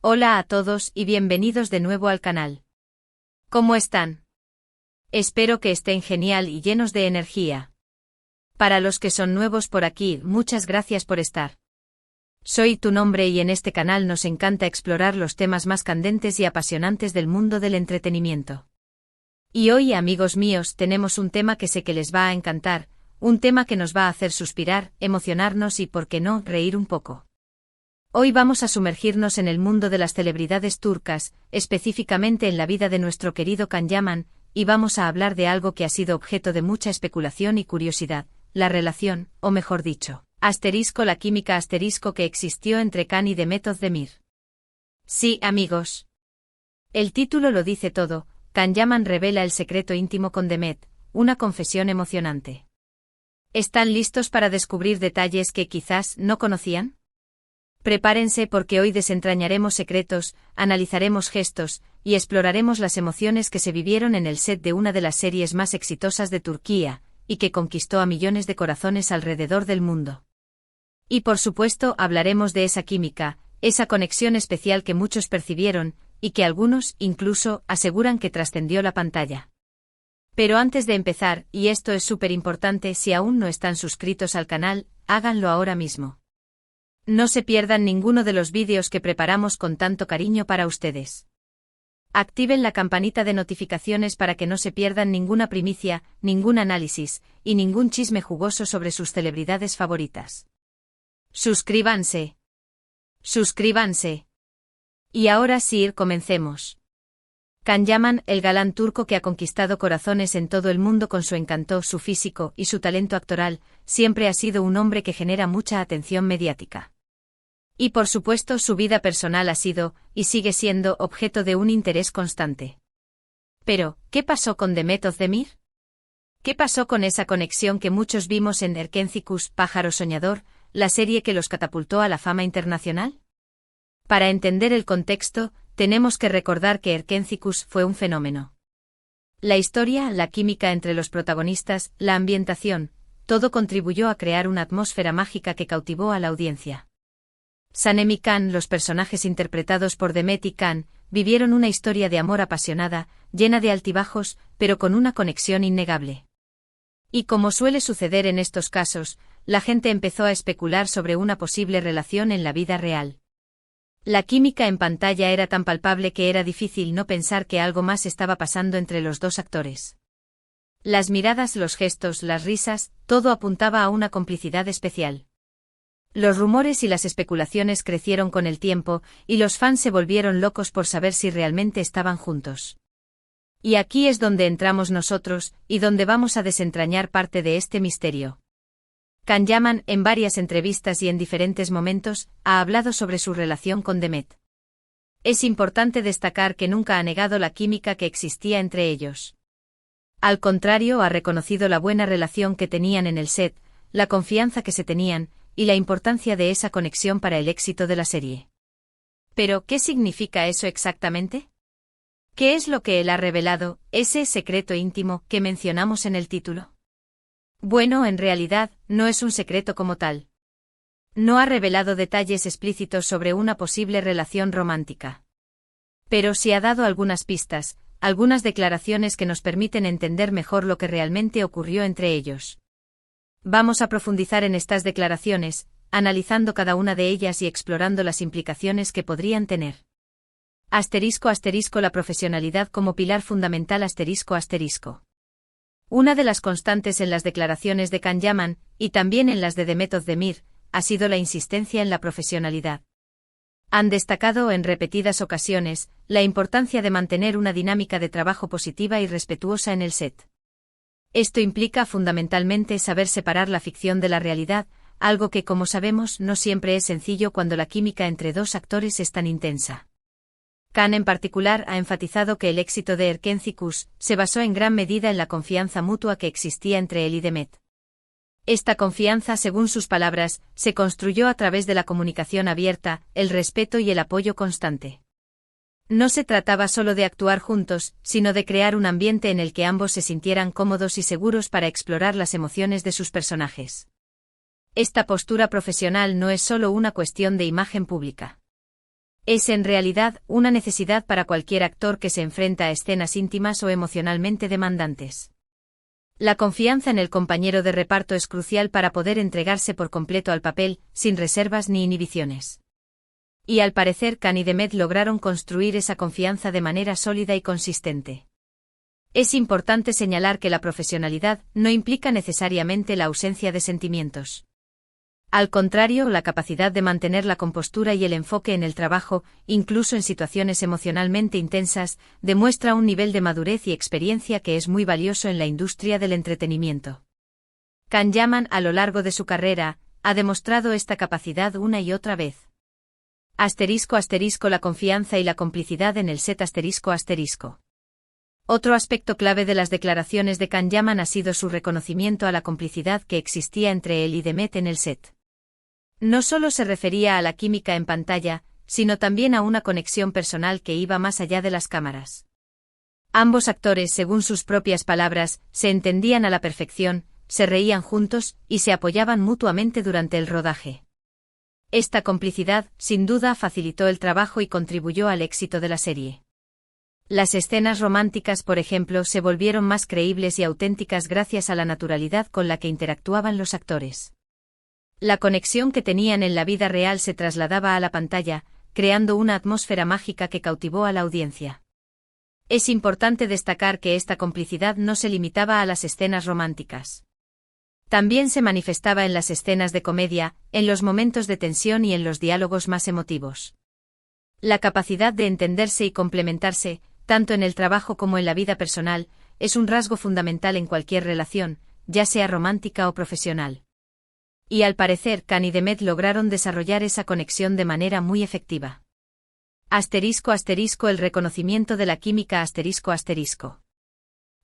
Hola a todos y bienvenidos de nuevo al canal. ¿Cómo están? Espero que estén genial y llenos de energía. Para los que son nuevos por aquí, muchas gracias por estar. Soy tu nombre y en este canal nos encanta explorar los temas más candentes y apasionantes del mundo del entretenimiento. Y hoy, amigos míos, tenemos un tema que sé que les va a encantar, un tema que nos va a hacer suspirar, emocionarnos y, por qué no, reír un poco. Hoy vamos a sumergirnos en el mundo de las celebridades turcas, específicamente en la vida de nuestro querido Can Yaman, y vamos a hablar de algo que ha sido objeto de mucha especulación y curiosidad, la relación, o mejor dicho, la química que existió entre Can y Demet Özdemir. Sí, amigos. El título lo dice todo, Can Yaman revela el secreto íntimo con Demet, una confesión emocionante. ¿Están listos para descubrir detalles que quizás no conocían? Prepárense porque hoy desentrañaremos secretos, analizaremos gestos, y exploraremos las emociones que se vivieron en el set de una de las series más exitosas de Turquía, y que conquistó a millones de corazones alrededor del mundo. Y por supuesto hablaremos de esa química, esa conexión especial que muchos percibieron, y que algunos, incluso, aseguran que trascendió la pantalla. Pero antes de empezar, y esto es súper importante, si aún no están suscritos al canal, háganlo ahora mismo. No se pierdan ninguno de los vídeos que preparamos con tanto cariño para ustedes. Activen la campanita de notificaciones para que no se pierdan ninguna primicia, ningún análisis, y ningún chisme jugoso sobre sus celebridades favoritas. Suscríbanse. Suscríbanse. Y ahora sí, comencemos. Can Yaman, el galán turco que ha conquistado corazones en todo el mundo con su encanto, su físico y su talento actoral, siempre ha sido un hombre que genera mucha atención mediática. Y por supuesto su vida personal ha sido, y sigue siendo, objeto de un interés constante. Pero, ¿qué pasó con Demet Özdemir? ¿Qué pasó con esa conexión que muchos vimos en Erkenzicus, Pájaro Soñador, la serie que los catapultó a la fama internacional? Para entender el contexto, tenemos que recordar que Erkenzicus fue un fenómeno. La historia, la química entre los protagonistas, la ambientación, todo contribuyó a crear una atmósfera mágica que cautivó a la audiencia. Sanem y Can, los personajes interpretados por Demet y Can, vivieron una historia de amor apasionada, llena de altibajos, pero con una conexión innegable. Y como suele suceder en estos casos, la gente empezó a especular sobre una posible relación en la vida real. La química en pantalla era tan palpable que era difícil no pensar que algo más estaba pasando entre los dos actores. Las miradas, los gestos, las risas, todo apuntaba a una complicidad especial. Los rumores y las especulaciones crecieron con el tiempo, y los fans se volvieron locos por saber si realmente estaban juntos. Y aquí es donde entramos nosotros, y donde vamos a desentrañar parte de este misterio. Can Yaman, en varias entrevistas y en diferentes momentos, ha hablado sobre su relación con Demet. Es importante destacar que nunca ha negado la química que existía entre ellos. Al contrario, ha reconocido la buena relación que tenían en el set, la confianza que se tenían, y la importancia de esa conexión para el éxito de la serie. Pero, ¿qué significa eso exactamente? ¿Qué es lo que él ha revelado, ese secreto íntimo que mencionamos en el título? Bueno, en realidad, no es un secreto como tal. No ha revelado detalles explícitos sobre una posible relación romántica. Pero sí ha dado algunas pistas, algunas declaraciones que nos permiten entender mejor lo que realmente ocurrió entre ellos. Vamos a profundizar en estas declaraciones, analizando cada una de ellas y explorando las implicaciones que podrían tener. La profesionalidad como pilar fundamental. Una de las constantes en las declaraciones de Can Yaman, y también en las de Demet Özdemir, ha sido la insistencia en la profesionalidad. Han destacado en repetidas ocasiones la importancia de mantener una dinámica de trabajo positiva y respetuosa en el set. Esto implica fundamentalmente saber separar la ficción de la realidad, algo que, como sabemos, no siempre es sencillo cuando la química entre dos actores es tan intensa. Can en particular ha enfatizado que el éxito de Erkenzicus se basó en gran medida en la confianza mutua que existía entre él y Demet. Esta confianza, según sus palabras, se construyó a través de la comunicación abierta, el respeto y el apoyo constante. No se trataba solo de actuar juntos, sino de crear un ambiente en el que ambos se sintieran cómodos y seguros para explorar las emociones de sus personajes. Esta postura profesional no es solo una cuestión de imagen pública. Es en realidad una necesidad para cualquier actor que se enfrenta a escenas íntimas o emocionalmente demandantes. La confianza en el compañero de reparto es crucial para poder entregarse por completo al papel, sin reservas ni inhibiciones. Y al parecer Khan y Demet lograron construir esa confianza de manera sólida y consistente. Es importante señalar que la profesionalidad no implica necesariamente la ausencia de sentimientos. Al contrario, la capacidad de mantener la compostura y el enfoque en el trabajo, incluso en situaciones emocionalmente intensas, demuestra un nivel de madurez y experiencia que es muy valioso en la industria del entretenimiento. Can Yaman, a lo largo de su carrera, ha demostrado esta capacidad una y otra vez. *** La confianza y la complicidad en el set ***. Otro aspecto clave de las declaraciones de Can Yaman ha sido su reconocimiento a la complicidad que existía entre él y Demet en el set. No solo se refería a la química en pantalla, sino también a una conexión personal que iba más allá de las cámaras. Ambos actores, según sus propias palabras, se entendían a la perfección, se reían juntos y se apoyaban mutuamente durante el rodaje. Esta complicidad, sin duda, facilitó el trabajo y contribuyó al éxito de la serie. Las escenas románticas, por ejemplo, se volvieron más creíbles y auténticas gracias a la naturalidad con la que interactuaban los actores. La conexión que tenían en la vida real se trasladaba a la pantalla, creando una atmósfera mágica que cautivó a la audiencia. Es importante destacar que esta complicidad no se limitaba a las escenas románticas. También se manifestaba en las escenas de comedia, en los momentos de tensión y en los diálogos más emotivos. La capacidad de entenderse y complementarse, tanto en el trabajo como en la vida personal, es un rasgo fundamental en cualquier relación, ya sea romántica o profesional. Y al parecer Khan y Demet lograron desarrollar esa conexión de manera muy efectiva. *** El reconocimiento de la química ***.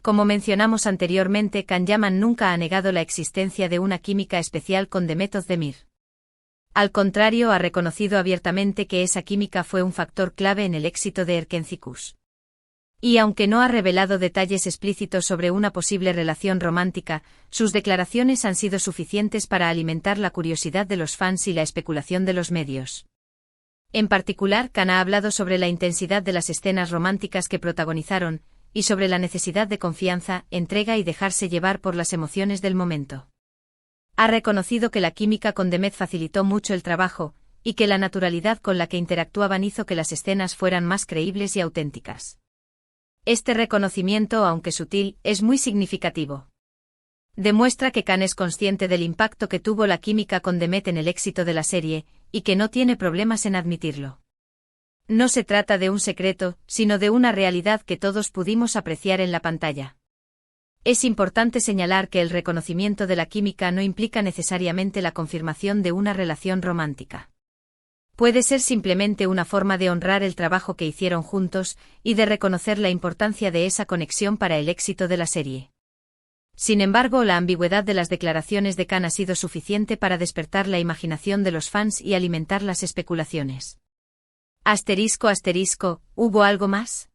Como mencionamos anteriormente, Can Yaman nunca ha negado la existencia de una química especial con Demet Özdemir. Al contrario, ha reconocido abiertamente que esa química fue un factor clave en el éxito de Erkenci-Kuş. Y aunque no ha revelado detalles explícitos sobre una posible relación romántica, sus declaraciones han sido suficientes para alimentar la curiosidad de los fans y la especulación de los medios. En particular, Khan ha hablado sobre la intensidad de las escenas románticas que protagonizaron, y sobre la necesidad de confianza, entrega y dejarse llevar por las emociones del momento. Ha reconocido que la química con Demet facilitó mucho el trabajo, y que la naturalidad con la que interactuaban hizo que las escenas fueran más creíbles y auténticas. Este reconocimiento, aunque sutil, es muy significativo. Demuestra que Khan es consciente del impacto que tuvo la química con Demet en el éxito de la serie, y que no tiene problemas en admitirlo. No se trata de un secreto, sino de una realidad que todos pudimos apreciar en la pantalla. Es importante señalar que el reconocimiento de la química no implica necesariamente la confirmación de una relación romántica. Puede ser simplemente una forma de honrar el trabajo que hicieron juntos, y de reconocer la importancia de esa conexión para el éxito de la serie. Sin embargo, la ambigüedad de las declaraciones de Khan ha sido suficiente para despertar la imaginación de los fans y alimentar las especulaciones. ***, ¿hubo algo más?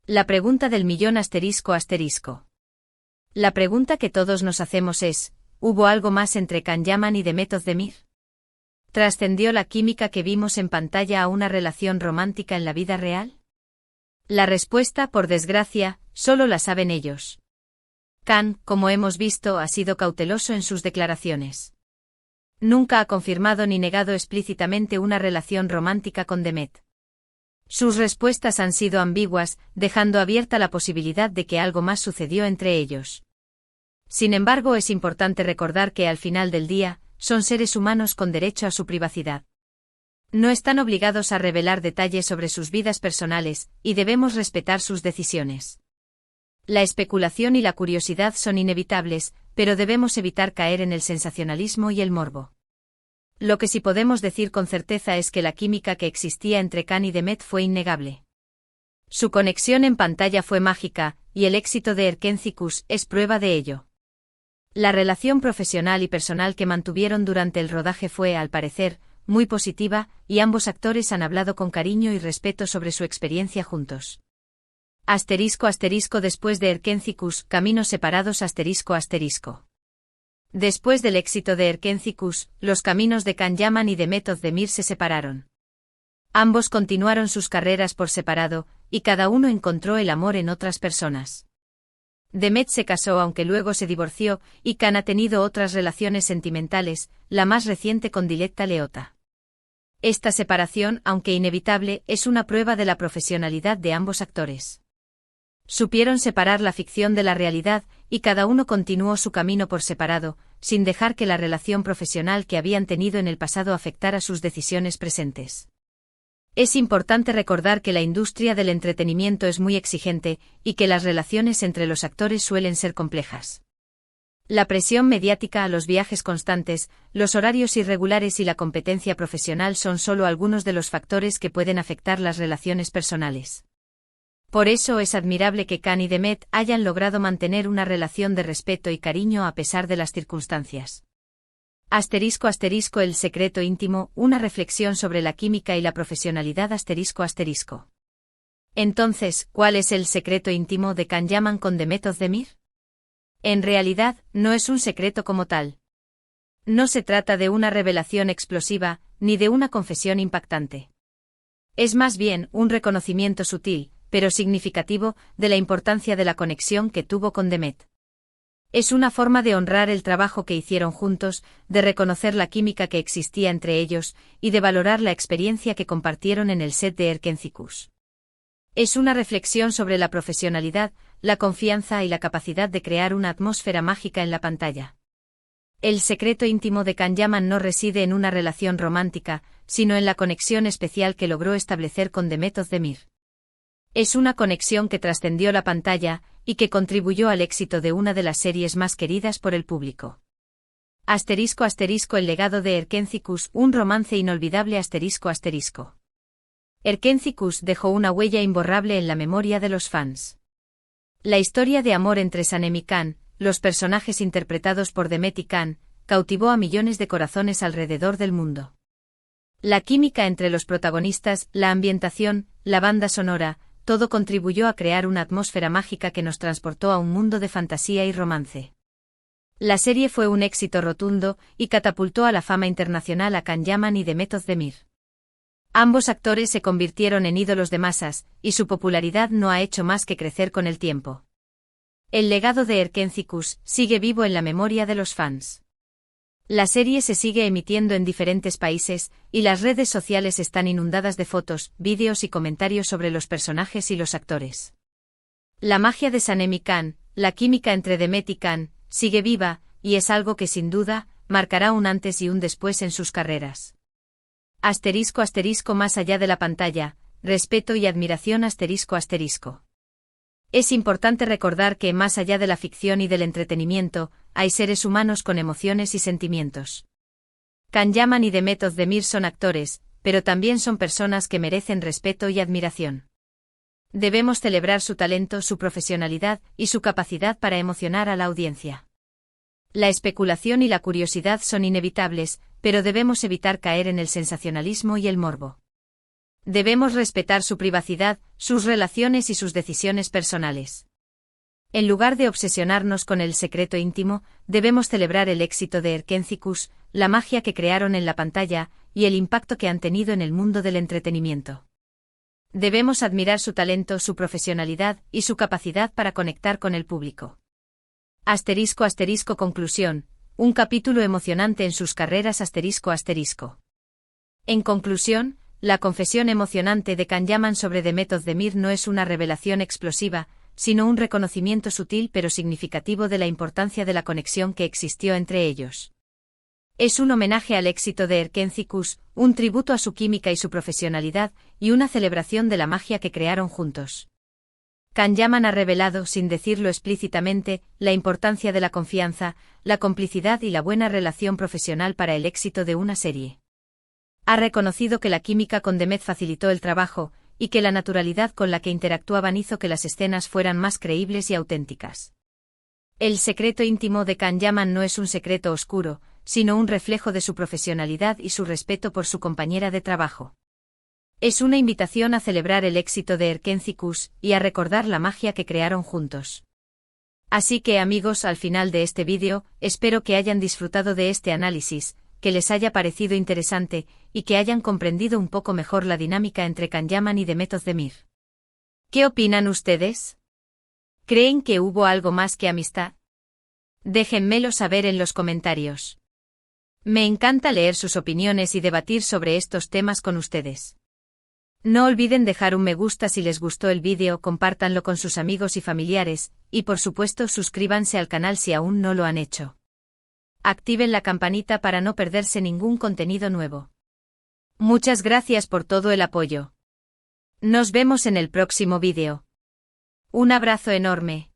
La pregunta del millón ***. La pregunta que todos nos hacemos es, ¿hubo algo más entre Can Yaman y Demet Özdemir? ¿Trascendió la química que vimos en pantalla a una relación romántica en la vida real? La respuesta, por desgracia, solo la saben ellos. Khan, como hemos visto, ha sido cauteloso en sus declaraciones. Nunca ha confirmado ni negado explícitamente una relación romántica con Demet. Sus respuestas han sido ambiguas, dejando abierta la posibilidad de que algo más sucedió entre ellos. Sin embargo, es importante recordar que al final del día, son seres humanos con derecho a su privacidad. No están obligados a revelar detalles sobre sus vidas personales, y debemos respetar sus decisiones. La especulación y la curiosidad son inevitables, pero debemos evitar caer en el sensacionalismo y el morbo. Lo que sí podemos decir con certeza es que la química que existía entre Khan y Demet fue innegable. Su conexión en pantalla fue mágica, y el éxito de Erkenci-Kuş es prueba de ello. La relación profesional y personal que mantuvieron durante el rodaje fue, al parecer, muy positiva, y ambos actores han hablado con cariño y respeto sobre su experiencia juntos. ***, después de Erkenci-Kuş, caminos separados ***. Después del éxito de Erkenci-Kuş, los caminos de Can Yaman y Demet Özdemir se separaron. Ambos continuaron sus carreras por separado, y cada uno encontró el amor en otras personas. Demet se casó aunque luego se divorció, y Khan ha tenido otras relaciones sentimentales, la más reciente con Diletta Leotta. Esta separación, aunque inevitable, es una prueba de la profesionalidad de ambos actores. Supieron separar la ficción de la realidad, y cada uno continuó su camino por separado, sin dejar que la relación profesional que habían tenido en el pasado afectara sus decisiones presentes. Es importante recordar que la industria del entretenimiento es muy exigente, y que las relaciones entre los actores suelen ser complejas. La presión mediática, los viajes constantes, los horarios irregulares y la competencia profesional son solo algunos de los factores que pueden afectar las relaciones personales. Por eso es admirable que Khan y Demet hayan logrado mantener una relación de respeto y cariño a pesar de las circunstancias. *** El secreto íntimo, una reflexión sobre la química y la profesionalidad. *** Entonces, ¿cuál es el secreto íntimo de Can Yaman con Demet Özdemir? En realidad, no es un secreto como tal. No se trata de una revelación explosiva, ni de una confesión impactante. Es más bien un reconocimiento sutil, pero significativo, de la importancia de la conexión que tuvo con Demet. Es una forma de honrar el trabajo que hicieron juntos, de reconocer la química que existía entre ellos, y de valorar la experiencia que compartieron en el set de Erkenzikuş. Es una reflexión sobre la profesionalidad, la confianza y la capacidad de crear una atmósfera mágica en la pantalla. El secreto íntimo de Can Yaman no reside en una relación romántica, sino en la conexión especial que logró establecer con Demet Özdemir. Es una conexión que trascendió la pantalla, y que contribuyó al éxito de una de las series más queridas por el público. *** El legado de Erkenzikuş, un romance inolvidable. *** Erkenzikuş dejó una huella imborrable en la memoria de los fans. La historia de amor entre Sanem y Khan, los personajes interpretados por Demet y Khan, cautivó a millones de corazones alrededor del mundo. La química entre los protagonistas, la ambientación, la banda sonora, todo contribuyó a crear una atmósfera mágica que nos transportó a un mundo de fantasía y romance. La serie fue un éxito rotundo, y catapultó a la fama internacional a Can Yaman y Demet Özdemir. Ambos actores se convirtieron en ídolos de masas, y su popularidad no ha hecho más que crecer con el tiempo. El legado de Erkenzikuş sigue vivo en la memoria de los fans. La serie se sigue emitiendo en diferentes países, y las redes sociales están inundadas de fotos, vídeos y comentarios sobre los personajes y los actores. La magia de Sanem y Khan, la química entre Demet y Khan, sigue viva, y es algo que sin duda, marcará un antes y un después en sus carreras. *** Más allá de la pantalla, respeto y admiración. *** Es importante recordar que, más allá de la ficción y del entretenimiento, hay seres humanos con emociones y sentimientos. Can Yaman y Demet Özdemir son actores, pero también son personas que merecen respeto y admiración. Debemos celebrar su talento, su profesionalidad y su capacidad para emocionar a la audiencia. La especulación y la curiosidad son inevitables, pero debemos evitar caer en el sensacionalismo y el morbo. Debemos respetar su privacidad, sus relaciones y sus decisiones personales. En lugar de obsesionarnos con el secreto íntimo, debemos celebrar el éxito de Erkenzikuş, la magia que crearon en la pantalla, y el impacto que han tenido en el mundo del entretenimiento. Debemos admirar su talento, su profesionalidad y su capacidad para conectar con el público. *** Conclusión. Un capítulo emocionante en sus carreras. *** En conclusión, la confesión emocionante de Can Yaman sobre Demet Özdemir no es una revelación explosiva, sino un reconocimiento sutil pero significativo de la importancia de la conexión que existió entre ellos. Es un homenaje al éxito de Erkenzikuş, un tributo a su química y su profesionalidad, y una celebración de la magia que crearon juntos. Can Yaman ha revelado, sin decirlo explícitamente, la importancia de la confianza, la complicidad y la buena relación profesional para el éxito de una serie. Ha reconocido que la química con Demet facilitó el trabajo, y que la naturalidad con la que interactuaban hizo que las escenas fueran más creíbles y auténticas. El secreto íntimo de Can Yaman no es un secreto oscuro, sino un reflejo de su profesionalidad y su respeto por su compañera de trabajo. Es una invitación a celebrar el éxito de Erkenzikuş y a recordar la magia que crearon juntos. Así que amigos, al final de este vídeo, espero que hayan disfrutado de este análisis, que les haya parecido interesante, y que hayan comprendido un poco mejor la dinámica entre Kanyaman y Demet Özdemir. ¿Qué opinan ustedes? ¿Creen que hubo algo más que amistad? Déjenmelo saber en los comentarios. Me encanta leer sus opiniones y debatir sobre estos temas con ustedes. No olviden dejar un me gusta si les gustó el vídeo, compártanlo con sus amigos y familiares, y por supuesto suscríbanse al canal si aún no lo han hecho. Activen la campanita para no perderse ningún contenido nuevo. Muchas gracias por todo el apoyo. Nos vemos en el próximo vídeo. Un abrazo enorme.